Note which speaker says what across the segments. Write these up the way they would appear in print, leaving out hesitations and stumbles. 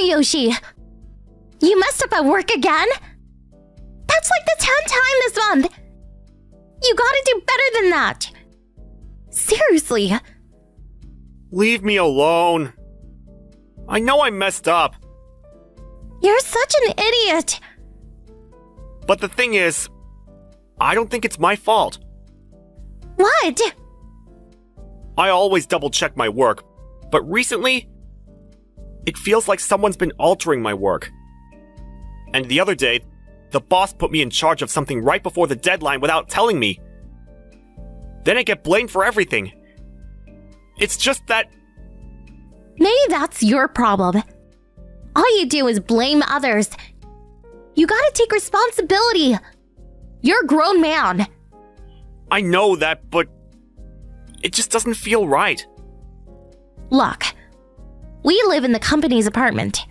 Speaker 1: Yoshi? You messed up at work again? That's like the 10th time this month! You gotta do better than that! Seriously.
Speaker 2: Leave me alone. I know I messed up.
Speaker 1: You're such an idiot!
Speaker 2: But the thing is, I don't think it's my fault.
Speaker 1: What?
Speaker 2: I always double-check my work, but recently, it feels like someone's been altering my work. And the other day, the boss put me in charge of something right before the deadline without telling me. Then I get blamed for everything. It's just that...
Speaker 1: Maybe that's your problem. All you do is blame others. You gotta take responsibility. You're a grown man.
Speaker 2: I know that, but it just doesn't feel right.
Speaker 1: Look, we live in the company's apartment.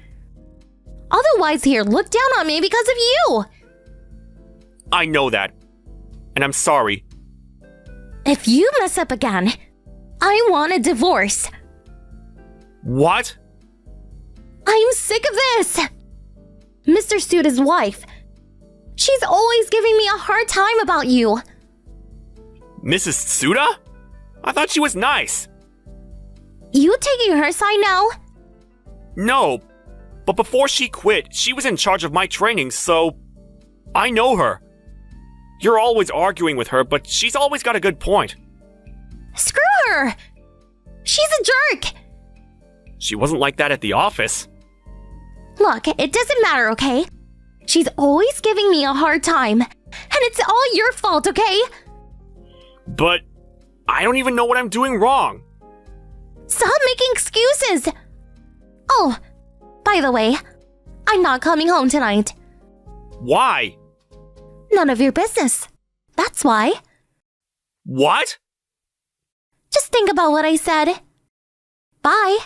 Speaker 1: Otherwise, here, look down on me because of you.
Speaker 2: I know that, and I'm sorry.
Speaker 1: If you mess up again, I want a divorce.
Speaker 2: What?
Speaker 1: I'm sick of this. Mr. Suda's wife. She's always giving me a hard time about you.
Speaker 2: Mrs. Suda? I thought she was nice.
Speaker 1: You taking her side now?
Speaker 2: No, but before she quit, she was in charge of my training, so I know her. You're always arguing with her, but she's always got a good point.
Speaker 1: Screw her! She's a jerk!
Speaker 2: She wasn't like that at the office.
Speaker 1: Look, it doesn't matter, okay? She's always giving me a hard time. And it's all your fault, okay?
Speaker 2: But I don't even know what I'm doing wrong.
Speaker 1: Stop making excuses! Oh, by the way, I'm not coming home tonight.
Speaker 2: Why?
Speaker 1: None of your business. That's why.
Speaker 2: What?
Speaker 1: Just think about what I said. Bye.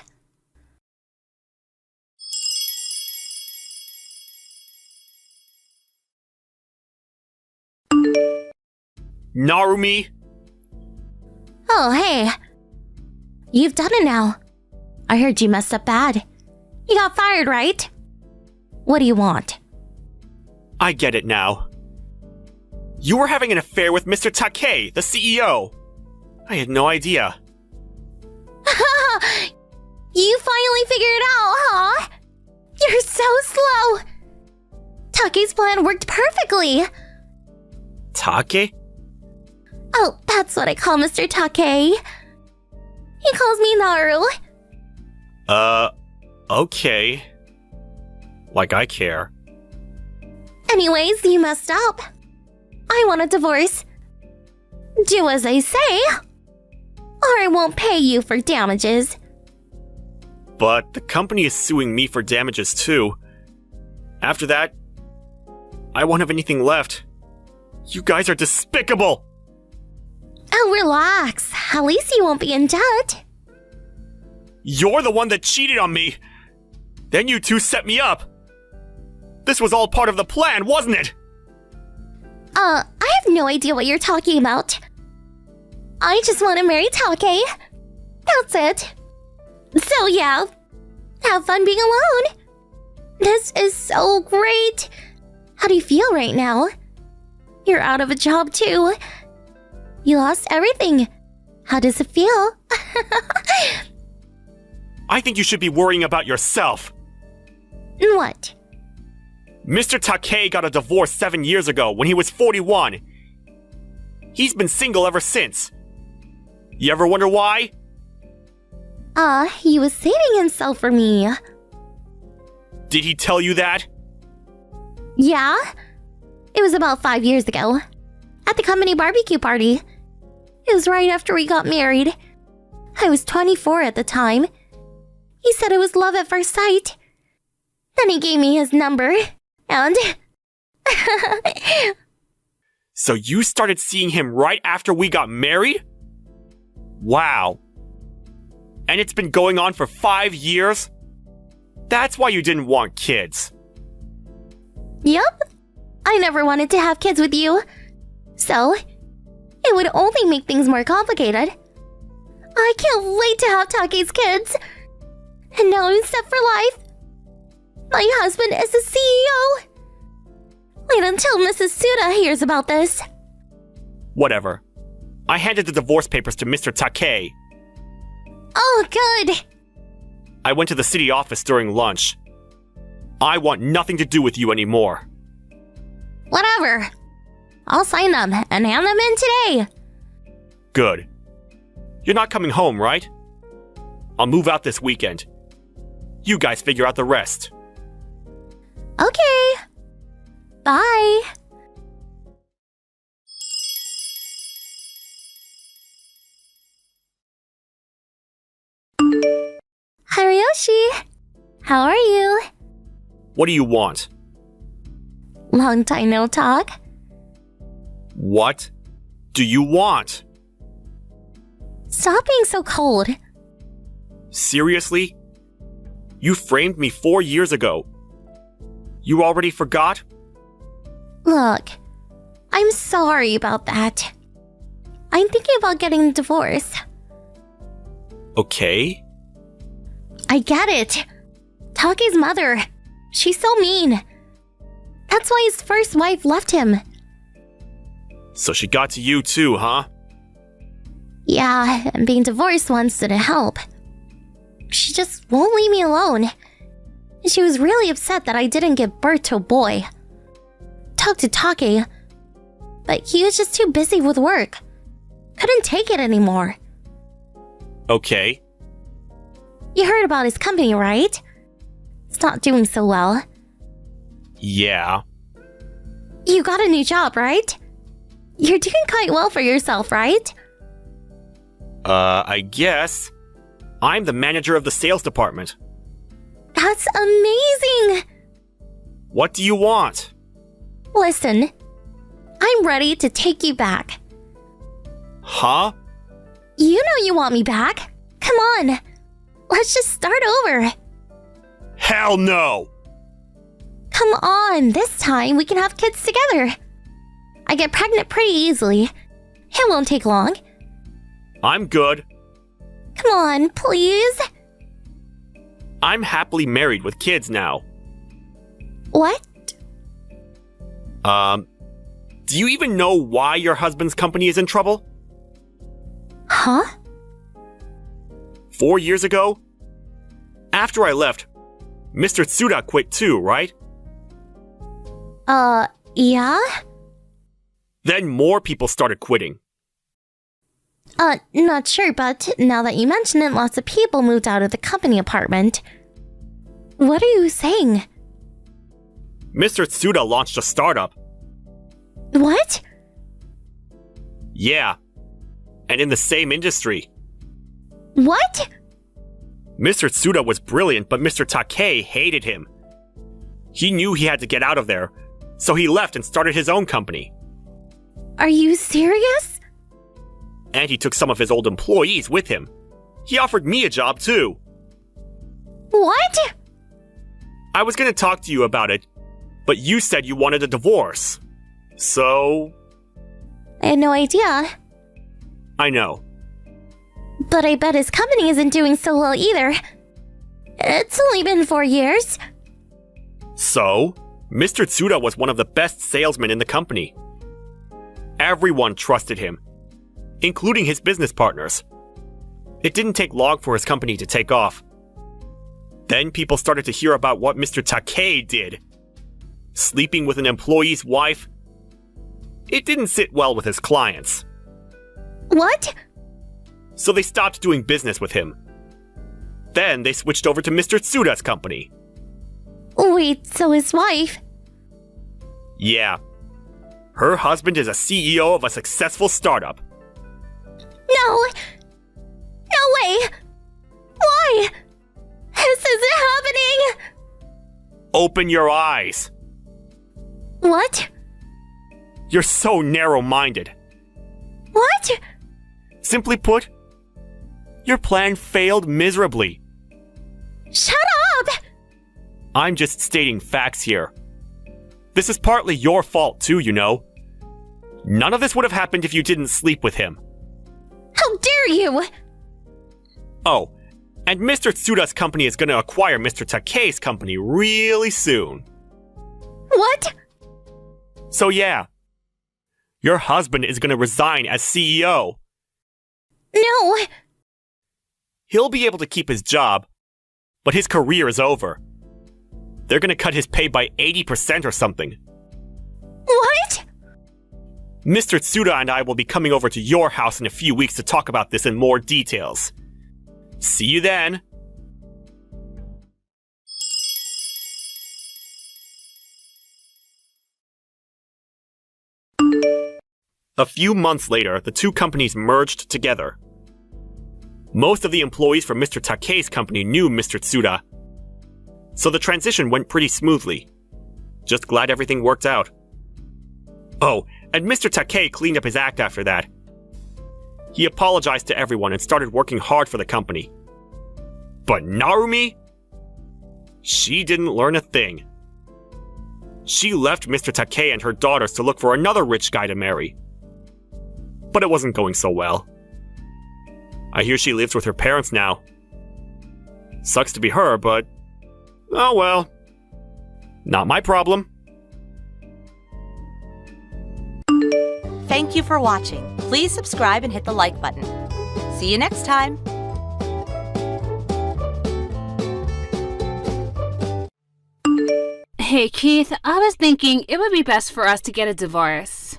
Speaker 2: Narumi?
Speaker 1: Oh, hey. You've done it now. I heard you messed up bad. You got fired, right? What do you want?
Speaker 2: I get it now. You were having an affair with Mr. Takei, the CEO. I had no idea.
Speaker 1: You finally figured it out, huh? You're so slow. Takei's plan worked perfectly.
Speaker 2: Take?
Speaker 1: Oh, that's what I call Mr. Takei. He calls me Naru.
Speaker 2: Okay. Like I care.
Speaker 1: Anyways, you messed up. I want a divorce. Do as I say, or I won't pay you for damages.
Speaker 2: But the company is suing me for damages too. After that, I won't have anything left. You guys are despicable!
Speaker 1: Oh, relax. At least you won't be in debt.
Speaker 2: You're the one that cheated on me! Then you two set me up! This was all part of the plan, wasn't it?
Speaker 1: I have no idea what you're talking about. I just want to marry Takei. That's it. So yeah, have fun being alone. This is so great. How do you feel right now? You're out of a job too. You lost everything. How does it feel?
Speaker 2: I think you should be worrying about yourself.
Speaker 1: What?
Speaker 2: Mr. Takei got a divorce 7 years ago when he was 41. He's been single ever since. You ever wonder why?
Speaker 1: He was saving himself for me.
Speaker 2: Did he tell you that?
Speaker 1: Yeah? It was about 5 years ago. At the company barbecue party. It was right after we got married. I was 24 at the time. He said it was love at first sight. Then he gave me his number, and...
Speaker 2: So you started seeing him right after we got married? Wow. And it's been going on for 5 years? That's why you didn't want kids.
Speaker 1: Yup. I never wanted to have kids with you. So, it would only make things more complicated. I can't wait to have Takei's kids. And now I'm set for life. My husband is the CEO. Wait until Mrs. Suda hears about this.
Speaker 2: Whatever. I handed the divorce papers to Mr. Takei.
Speaker 1: Oh, good.
Speaker 2: I went to the city office during lunch. I want nothing to do with you anymore.
Speaker 1: Whatever. I'll sign them and hand them in today.
Speaker 2: Good. You're not coming home, right? I'll move out this weekend. You guys figure out the rest.
Speaker 1: Okay. Bye. Hariyoshi, how are you?
Speaker 2: What do you want?
Speaker 1: Long time no talk.
Speaker 2: What do you want?
Speaker 1: Stop being so cold.
Speaker 2: Seriously? You framed me 4 years ago. You already forgot?
Speaker 1: Look, I'm sorry about that. I'm thinking about getting a divorce.
Speaker 2: Okay.
Speaker 1: I get it. Take's mother. She's so mean. That's why his first wife left him.
Speaker 2: So she got to you too, huh?
Speaker 1: Yeah, and being divorced once didn't help. She just won't leave me alone. And she was really upset that I didn't give birth to a boy. Talked to Take, but he was just too busy with work. Couldn't take it anymore.
Speaker 2: Okay.
Speaker 1: You heard about his company, right? It's not doing so well.
Speaker 2: Yeah.
Speaker 1: You got a new job, right? You're doing quite well for yourself, right?
Speaker 2: I guess. I'm the manager of the sales department.
Speaker 1: That's amazing!
Speaker 2: What do you want?
Speaker 1: Listen, I'm ready to take you back.
Speaker 2: Huh?
Speaker 1: You know you want me back. Come on. Let's just start over.
Speaker 2: Hell no!
Speaker 1: Come on, this time we can have kids together. I get pregnant pretty easily. It won't take long.
Speaker 2: I'm good.
Speaker 1: Come on, please.
Speaker 2: I'm happily married with kids now.
Speaker 1: What?
Speaker 2: Do you even know why your husband's company is in trouble?
Speaker 1: Huh?
Speaker 2: 4 years ago? After I left, Mr. Tsuda quit too, right?
Speaker 1: Yeah?
Speaker 2: Then more people started quitting.
Speaker 1: Not sure, but now that you mention it, lots of people moved out of the company apartment. What are you saying?
Speaker 2: Mr. Tsuda launched a startup.
Speaker 1: What?
Speaker 2: Yeah. And in the same industry.
Speaker 1: What?
Speaker 2: Mr. Tsuda was brilliant, but Mr. Takei hated him. He knew he had to get out of there, so he left and started his own company.
Speaker 1: Are you serious?
Speaker 2: And he took some of his old employees with him. He offered me a job too.
Speaker 1: What?
Speaker 2: I was going to talk to you about it, but you said you wanted a divorce. So...
Speaker 1: I had no idea.
Speaker 2: I know.
Speaker 1: But I bet his company isn't doing so well either. It's only been 4 years.
Speaker 2: So, Mr. Tsuda was one of the best salesmen in the company. Everyone trusted him, including his business partners. It didn't take long for his company to take off. Then people started to hear about what Mr. Takei did. Sleeping with an employee's wife. It didn't sit well with his clients.
Speaker 1: What?
Speaker 2: So they stopped doing business with him. Then they switched over to Mr. Tsuda's company.
Speaker 1: Wait, so his wife?
Speaker 2: Yeah. Her husband is a CEO of a successful startup.
Speaker 1: No! No way! Why? This isn't happening!
Speaker 2: Open your eyes.
Speaker 1: What?
Speaker 2: You're so narrow-minded.
Speaker 1: What?
Speaker 2: Simply put, your plan failed miserably.
Speaker 1: Shut up!
Speaker 2: I'm just stating facts here. This is partly your fault too, you know. None of this would have happened if you didn't sleep with him.
Speaker 1: How dare you!
Speaker 2: Oh, And Mr. Tsuda's company is going to acquire Mr. Takei's company really soon.
Speaker 1: What?
Speaker 2: So yeah, your husband is going to resign as CEO.
Speaker 1: No.
Speaker 2: He'll be able to keep his job, but his career is over. They're going to cut his pay by 80% or something.
Speaker 1: What?
Speaker 2: Mr. Tsuda and I will be coming over to your house in a few weeks to talk about this in more details. See you then. A few months later, the two companies merged together. Most of the employees from Mr. Takei's company knew Mr. Tsuda, so the transition went pretty smoothly. Just glad everything worked out. Oh, and Mr. Takei cleaned up his act after that. He apologized to everyone and started working hard for the company. But Narumi? She didn't learn a thing. She left Mr. Takei and her daughters to look for another rich guy to marry. But it wasn't going so well. I hear she lives with her parents now. Sucks to be her, but oh well. Not my problem.
Speaker 3: Thank you for watching. Please subscribe and hit the like button. See you next time.
Speaker 4: Hey Keith, I was thinking it would be best for us to get a divorce.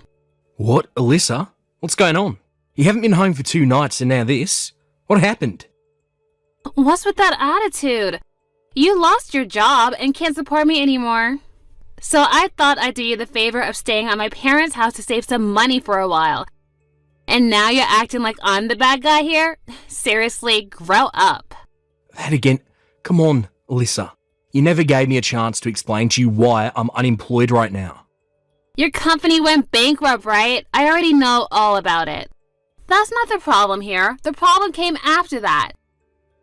Speaker 5: What, Alyssa? What's going on? You haven't been home for 2 nights and now this? What happened?
Speaker 4: What's with that attitude? You lost your job and can't support me anymore. So I thought I'd do you the favor of staying at my parents' house to save some money for a while. And now you're acting like I'm the bad guy here? Seriously, grow up.
Speaker 5: That again. Come on, Alyssa. You never gave me a chance to explain to you why I'm unemployed right now.
Speaker 4: Your company went bankrupt, right? I already know all about it. That's not the problem here. The problem came after that.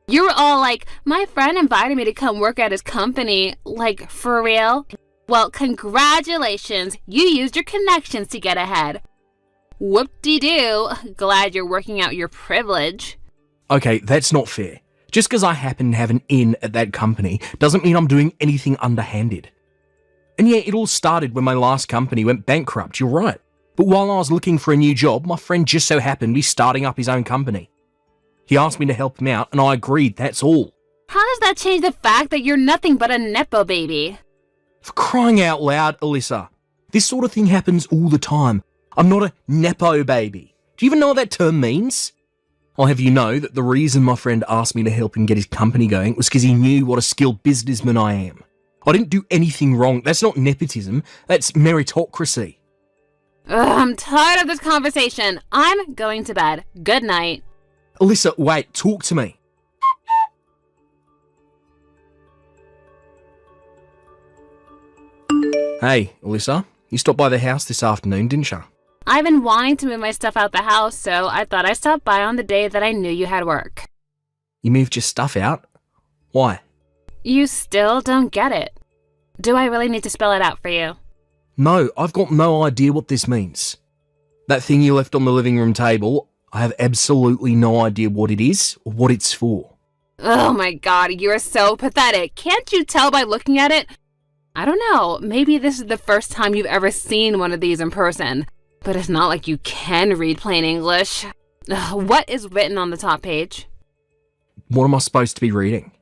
Speaker 4: You were all like, my friend invited me to come work at his company. Like, for real? Well, congratulations. You used your connections to get ahead. Whoop-de-doo. Glad you're working out your privilege.
Speaker 5: Okay, that's not fair. Just because I happen to have an in at that company doesn't mean I'm doing anything underhanded. And yeah, it all started when my last company went bankrupt, you're right. But while I was looking for a new job, my friend just so happened to be starting up his own company. He asked me to help him out, and I agreed, that's all.
Speaker 4: How does that change the fact that you're nothing but a Nepo baby?
Speaker 5: For crying out loud, Alyssa. This sort of thing happens all the time. I'm not a Nepo baby. Do you even know what that term means? I'll have you know that the reason my friend asked me to help him get his company going was because he knew what a skilled businessman I am. I didn't do anything wrong. That's not nepotism. That's meritocracy.
Speaker 4: Ugh, I'm tired of this conversation. I'm going to bed. Good night.
Speaker 5: Alyssa, wait, talk to me. Hey, Alyssa, you stopped by the house this afternoon, didn't you?
Speaker 4: I've been wanting to move my stuff out the house, so I thought I'd stop by on the day that I knew you had work.
Speaker 5: You moved your stuff out? Why?
Speaker 4: You still don't get it. Do I really need to spell it out for you?
Speaker 5: No, I've got no idea what this means. That thing you left on the living room table, I have absolutely no idea what it is or what it's for.
Speaker 4: Oh my god, you are so pathetic. Can't you tell by looking at it? I don't know, maybe this is the first time you've ever seen one of these in person. But it's not like you can read plain English. Ugh, what is written on the top page?
Speaker 5: What am I supposed to be reading?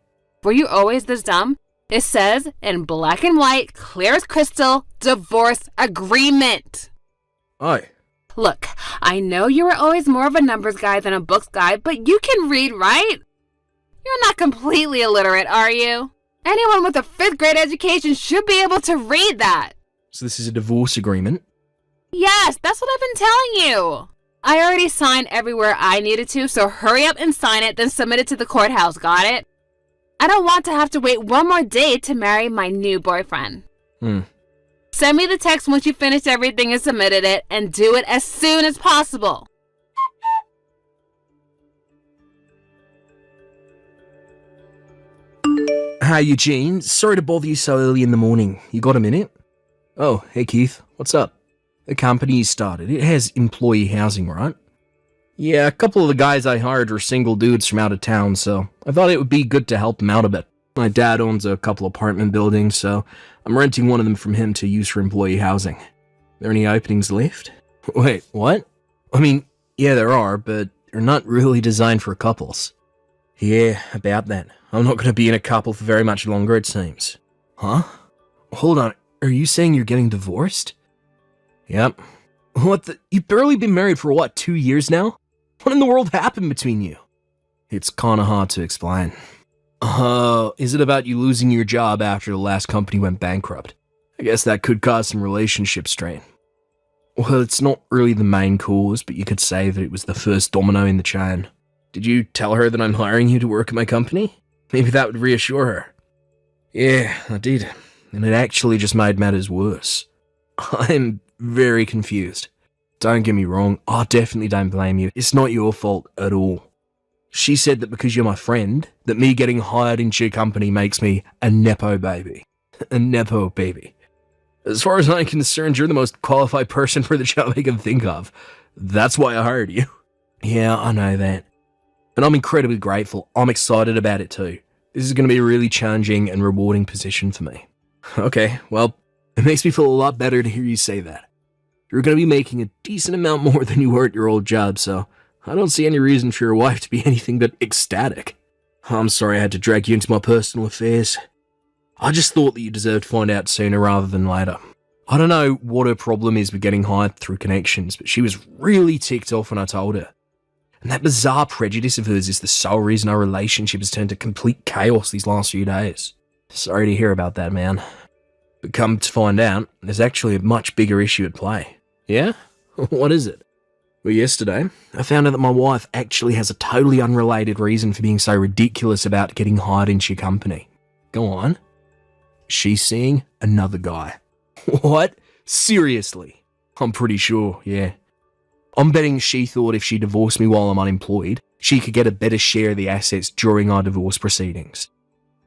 Speaker 4: Were you always this dumb? It says, in black and white, clear as crystal, divorce agreement.
Speaker 5: Oh.
Speaker 4: Look, I know you were always more of a numbers guy than a books guy, but you can read, right? You're not completely illiterate, are you? Anyone with a 5th grade education should be able to read that.
Speaker 5: So this is a divorce agreement?
Speaker 4: Yes, that's what I've been telling you. I already signed everywhere I needed to, so hurry up and sign it, then submit it to the courthouse, got it? I don't want to have to wait one more day to marry my new boyfriend. Send me the text once you finished everything and submitted it, and do it as soon as possible.
Speaker 5: Hey Eugene, sorry to bother you so early in the morning. You got a minute? Oh, hey Keith, what's up? The company you started, it has employee housing, right? Yeah, a couple of the guys I hired were single dudes from out of town, so I thought it would be good to help them out a bit. My dad owns a couple apartment buildings, so I'm renting one of them from him to use for employee housing. There any openings left? Wait, what? I mean, yeah, there are, but they're not really designed for couples. Yeah, about that. I'm not going to be in a couple for very much longer, it seems. Huh? Hold on, are you saying you're getting divorced? Yep. What the? You've barely been married for what, 2 years now? What in the world happened between you? It's kinda hard to explain. Is it about you losing your job after the last company went bankrupt? I guess that could cause some relationship strain. Well, it's not really the main cause, but you could say that it was the first domino in the chain. Did you tell her that I'm hiring you to work at my company? Maybe that would reassure her. Yeah, I did. And it actually just made matters worse. I'm very confused. Don't get me wrong, I definitely don't blame you. It's not your fault at all. She said that because you're my friend, that me getting hired into your company makes me a nepo baby. A nepo baby. As far as I'm concerned, you're the most qualified person for the job I can think of. That's why I hired you. Yeah, I know that. And I'm incredibly grateful. I'm excited about it too. This is going to be a really challenging and rewarding position for me. Okay, well, it makes me feel a lot better to hear you say that. You're going to be making a decent amount more than you were at your old job, so I don't see any reason for your wife to be anything but ecstatic. I'm sorry I had to drag you into my personal affairs. I just thought that you deserved to find out sooner rather than later. I don't know what her problem is with getting hired through connections, but she was really ticked off when I told her. And that bizarre prejudice of hers is the sole reason our relationship has turned to complete chaos these last few days. Sorry to hear about that, man. But come to find out, there's actually a much bigger issue at play. Yeah? What is it? Well, yesterday, I found out that my wife actually has a totally unrelated reason for being so ridiculous about getting hired into your company. Go on. She's seeing another guy. What? Seriously? I'm pretty sure, yeah. I'm betting she thought if she divorced me while I'm unemployed, she could get a better share of the assets during our divorce proceedings.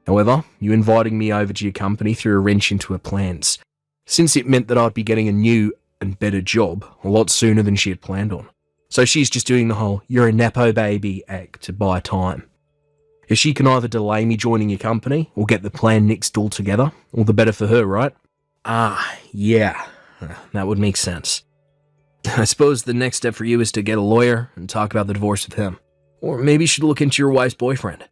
Speaker 5: However, you inviting me over to your company threw a wrench into her plans, since it meant that I'd be getting a new and better job a lot sooner than she had planned on. So she's just doing the whole "you're a nepo baby" act to buy time. If she can either delay me joining your company or get the plan nixed altogether, all the better for her, right? Yeah, that would make sense. I suppose the next step for you is to get a lawyer and talk about the divorce with him. Or maybe you should look into your wife's boyfriend.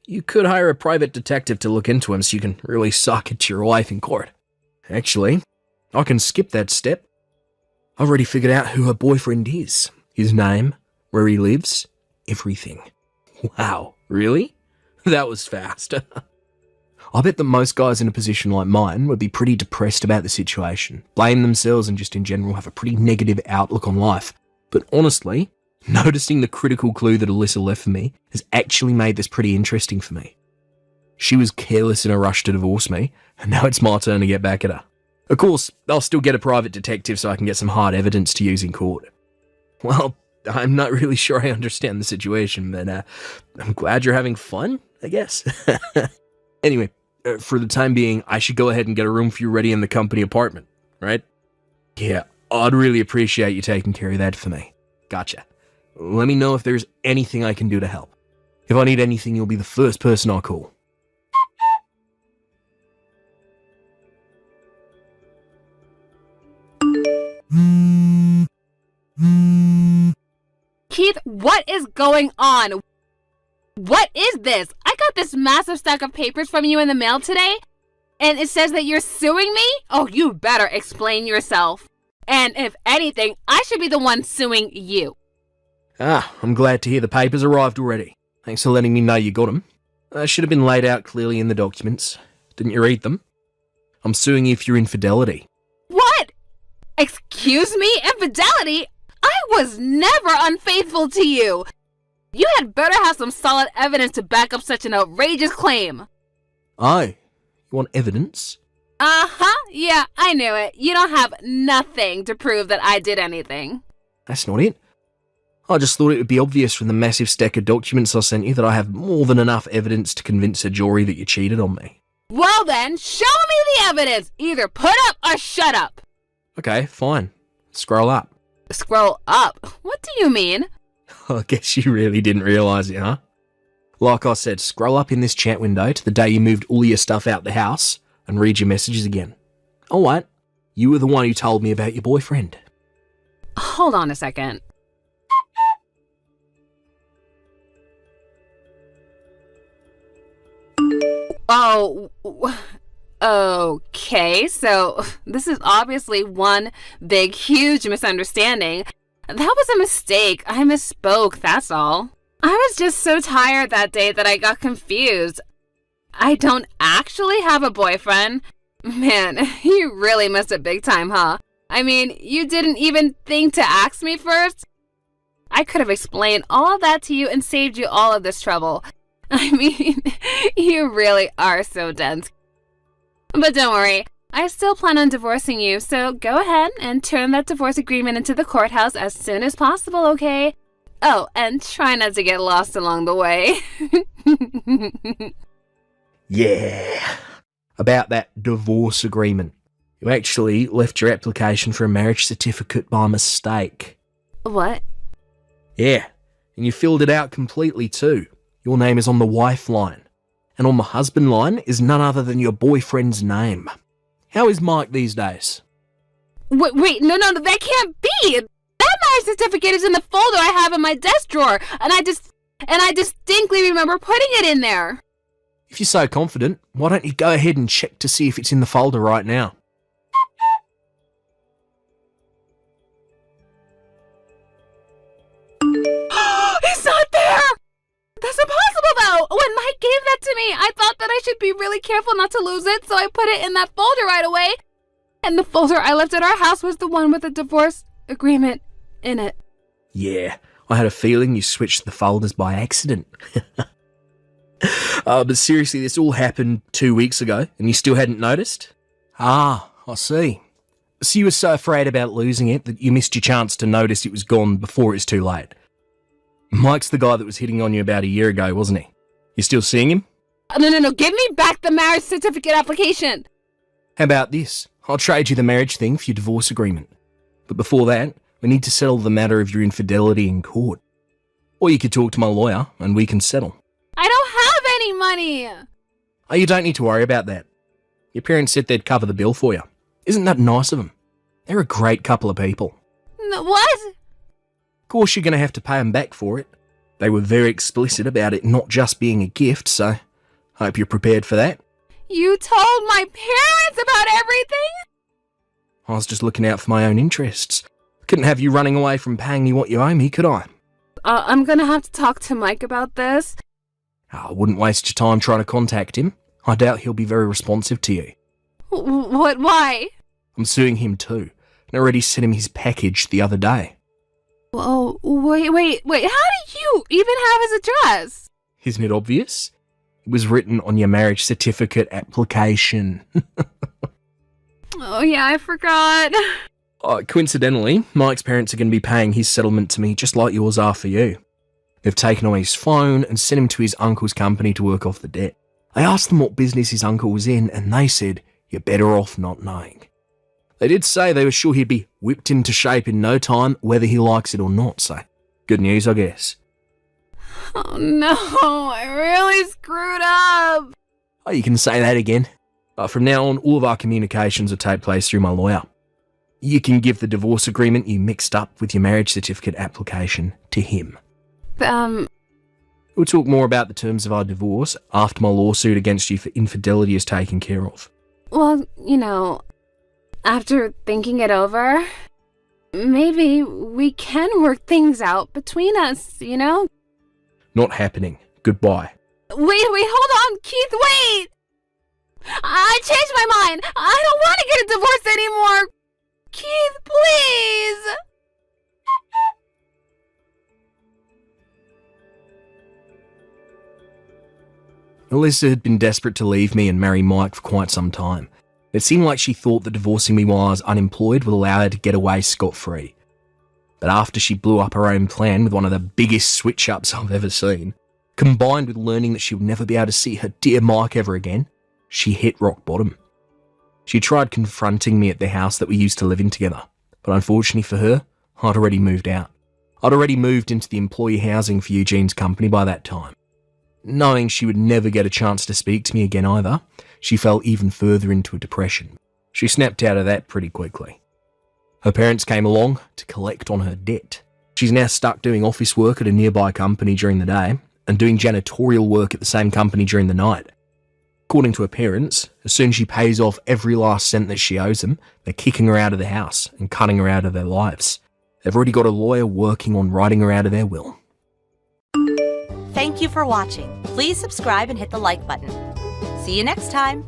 Speaker 5: You could hire a private detective to look into him so you can really sock it to your wife in court. Actually, I can skip that step. I've already figured out who her boyfriend is. His name, where he lives, everything. Wow, really? That was fast. I bet that most guys in a position like mine would be pretty depressed about the situation, blame themselves and just in general have a pretty negative outlook on life. But honestly, noticing the critical clue that Alyssa left for me has actually made this pretty interesting for me. She was careless in a rush to divorce me, and now it's my turn to get back at her. Of course, I'll still get a private detective so I can get some hard evidence to use in court. Well, I'm not really sure I understand the situation, but I'm glad you're having fun, I guess. Anyway, for the time being, I should go ahead and get a room for you ready in the company apartment, right? Yeah, I'd really appreciate you taking care of that for me. Gotcha. Let me know if there's anything I can do to help. If I need anything, you'll be the first person I'll call.
Speaker 4: Keith, what is going on? What is this? I got this massive stack of papers from you in the mail today, and it says that you're suing me? Oh, you better explain yourself. And if anything, I should be the one suing you.
Speaker 5: I'm glad to hear the papers arrived already. Thanks for letting me know you got them. Should have been laid out clearly in the documents. Didn't you read them? I'm suing you for your infidelity.
Speaker 4: What? Excuse me? Infidelity? I was never unfaithful to you. You had better have some solid evidence to back up such an outrageous claim.
Speaker 5: Oh, you want evidence?
Speaker 4: Uh-huh, yeah, I knew it. You don't have nothing to prove that I did anything.
Speaker 5: That's not it. I just thought it would be obvious from the massive stack of documents I sent you that I have more than enough evidence to convince a jury that you cheated on me.
Speaker 4: Well then, show me the evidence! Either put up or shut up!
Speaker 5: Okay, fine. Scroll up.
Speaker 4: Scroll up? What do you mean?
Speaker 5: I guess you really didn't realise it, huh? Like I said, scroll up in this chat window to the day you moved all your stuff out the house and read your messages again. Oh wait, you were the one who told me about your boyfriend.
Speaker 4: Hold on a second. Oh, okay, so this is obviously one big, huge misunderstanding. That was a mistake. I misspoke, that's all. I was just so tired that day that I got confused. I don't actually have a boyfriend. Man, you really missed it big time, huh? I mean, you didn't even think to ask me first? I could have explained all that to you and saved you all of this trouble. I mean, you really are so dense. But don't worry, I still plan on divorcing you, so go ahead and turn that divorce agreement into the courthouse as soon as possible, okay? Oh, and try not to get lost along the way.
Speaker 5: Yeah. About that divorce agreement. You actually left your application for a marriage certificate by mistake.
Speaker 4: What?
Speaker 5: Yeah, and you filled it out completely too. Your name is on the wife line. And on the husband line is none other than your boyfriend's name. How is Mike these days?
Speaker 4: Wait, no, that can't be! That marriage certificate is in the folder I have in my desk drawer, and I distinctly remember putting it in there.
Speaker 5: If you're so confident, why don't you go ahead and check to see if it's in the folder right now?
Speaker 4: It's not there! That's impossible though! When Mike gave that to me, I thought that I should be really careful not to lose it, so I put it in that folder right away. And the folder I left at our house was the one with the divorce agreement in it.
Speaker 5: Yeah, I had a feeling you switched the folders by accident. But seriously, this all happened 2 weeks ago, and you still hadn't noticed? Ah, I see. So you were so afraid about losing it that you missed your chance to notice it was gone before it's too late. Mike's the guy that was hitting on you about a year ago, wasn't he? You still seeing him?
Speaker 4: No, give me back the marriage certificate application!
Speaker 5: How about this? I'll trade you the marriage thing for your divorce agreement. But before that, we need to settle the matter of your infidelity in court. Or you could talk to my lawyer, and we can settle.
Speaker 4: I don't have any money!
Speaker 5: Oh, you don't need to worry about that. Your parents said they'd cover the bill for you. Isn't that nice of them? They're a great couple of people.
Speaker 4: What?
Speaker 5: Of course you're going to have to pay them back for it. They were very explicit about it not just being a gift, so hope you're prepared for that.
Speaker 4: You told my parents about everything?
Speaker 5: I was just looking out for my own interests. Couldn't have you running away from paying me what you owe me, could I?
Speaker 4: I'm gonna have to talk to Mike about this.
Speaker 5: I wouldn't waste your time trying to contact him. I doubt he'll be very responsive to you.
Speaker 4: What? Why?
Speaker 5: I'm suing him too, and I already sent him his package the other day.
Speaker 4: Oh, wait, how do you even have his address?
Speaker 5: Isn't it obvious? It was written on your marriage certificate application.
Speaker 4: Oh yeah, I forgot.
Speaker 5: Coincidentally, Mike's parents are going to be paying his settlement to me just like yours are for you. They've taken away his phone and sent him to his uncle's company to work off the debt. I asked them what business his uncle was in, and they said, you're better off not knowing. They did say they were sure he'd be whipped into shape in no time, whether he likes it or not, so good news, I guess.
Speaker 4: Oh no, I really screwed up.
Speaker 5: Oh, you can say that again. From now on, all of our communications will take place through my lawyer. You can give the divorce agreement you mixed up with your marriage certificate application to him.
Speaker 4: We'll
Speaker 5: talk more about the terms of our divorce after my lawsuit against you for infidelity is taken care of.
Speaker 4: Well, after thinking it over, maybe we can work things out between us,
Speaker 5: Not happening. Goodbye.
Speaker 4: Wait, hold on, Keith, wait! I changed my mind! I don't want to get a divorce anymore! Keith, please!
Speaker 5: Alyssa had been desperate to leave me and marry Mike for quite some time. It seemed like she thought that divorcing me while I was unemployed would allow her to get away scot-free. But after she blew up her own plan with one of the biggest switch-ups I've ever seen, combined with learning that she would never be able to see her dear Mike ever again, she hit rock bottom. She tried confronting me at the house that we used to live in together, but unfortunately for her, I'd already moved out. I'd already moved into the employee housing for Eugene's company by that time. Knowing she would never get a chance to speak to me again either, she fell even further into a depression. She snapped out of that pretty quickly. Her parents came along to collect on her debt. She's now stuck doing office work at a nearby company during the day and doing janitorial work at the same company during the night. According to her parents, as soon as she pays off every last cent that she owes them, they're kicking her out of the house and cutting her out of their lives. They've already got a lawyer working on writing her out of their will.
Speaker 3: Thank you for watching. Please subscribe and hit the like button. See you next time.